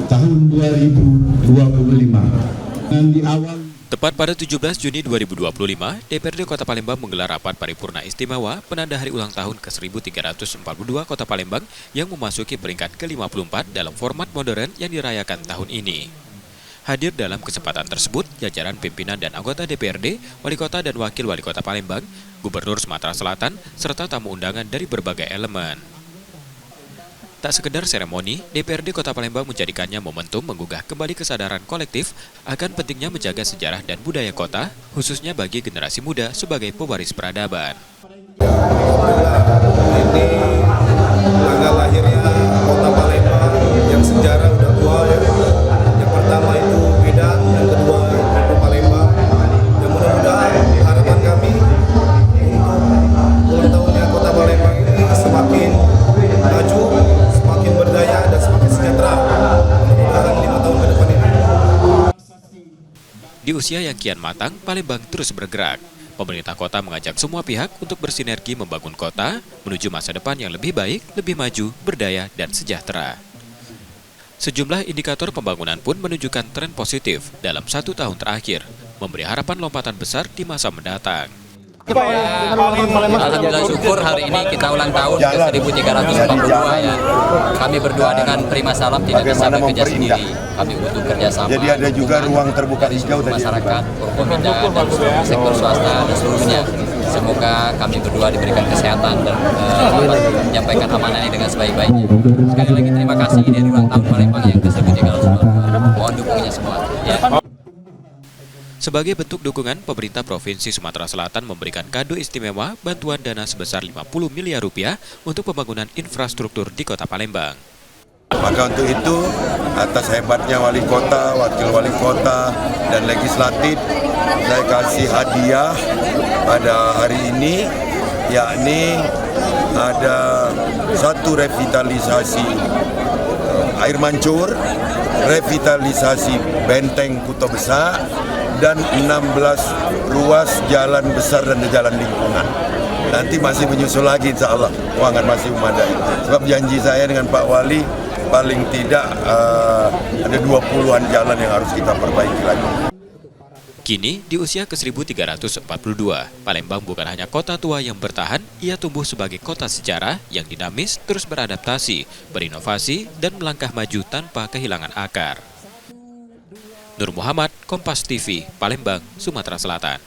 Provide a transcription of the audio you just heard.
tahun 2025. Dan di awal Tepat pada 17 Juni 2025, DPRD Kota Palembang menggelar rapat paripurna istimewa penanda hari ulang tahun ke-1342 Kota Palembang yang memasuki peringkat ke-54 dalam format modern yang dirayakan tahun ini. Hadir dalam kesempatan tersebut, jajaran pimpinan dan anggota DPRD, Wali Kota dan Wakil Wali Kota Palembang, Gubernur Sumatera Selatan, serta tamu undangan dari berbagai elemen. Tak sekedar seremoni, DPRD Kota Palembang menjadikannya momentum menggugah kembali kesadaran kolektif akan pentingnya menjaga sejarah dan budaya kota, khususnya bagi generasi muda sebagai pewaris peradaban. Ini tanggal lahirnya Kota Palembang yang sejarah udah tua ya. Yang pertama itu Medan, yang kedua Kota Palembang. Dan mudah-mudahan harapan kami untuk ulang tahunnya Kota Palembang ini semakin maju, semakin berdaya dan semakin sejahtera. Mudah-mudahan 5 tahun ke depan ini. Di usia yang kian matang, Palembang terus bergerak. Pemerintah kota mengajak semua pihak untuk bersinergi membangun kota menuju masa depan yang lebih baik, lebih maju, berdaya, dan sejahtera. Sejumlah indikator pembangunan pun menunjukkan tren positif dalam 1 tahun terakhir, memberi harapan lompatan besar di masa mendatang. Alhamdulillah syukur hari ini kita ulang tahun ke-1342 ya. Kami berdua dengan Prima Salam tidak bisa bekerja sendiri. Kami butuh kerjasama. Jadi ada juga ruang terbuka hijau tadi. Masyarakat, Forkominda dan seluruh sektor swasta dan seluruhnya. Semoga kami berdua diberikan kesehatan dan menyampaikan amanah ini dengan sebaik-baiknya. Sekali lagi terima kasih dari ulang tahun Palembang yang ke-1342. Mohon dukungannya semua. Ya. Sebagai bentuk dukungan, pemerintah Provinsi Sumatera Selatan memberikan kado istimewa bantuan dana sebesar 50 miliar rupiah untuk pembangunan infrastruktur di Kota Palembang. Maka untuk itu, atas hebatnya wali kota, wakil wali kota, dan legislatif, saya kasih hadiah pada hari ini, yakni ada satu revitalisasi air mancur, revitalisasi benteng Kuto Besar, dan 16 ruas jalan besar dan jalan lingkungan. Nanti masih menyusul lagi insya Allah, keuangan masih memadai. Sebab janji saya dengan Pak Wali, paling tidak ada 20-an jalan yang harus kita perbaiki lagi. Kini, di usia ke-1342, Palembang bukan hanya kota tua yang bertahan, ia tumbuh sebagai kota sejarah yang dinamis, terus beradaptasi, berinovasi, dan melangkah maju tanpa kehilangan akar. Nur Muhammad, Kompas TV, Palembang, Sumatera Selatan.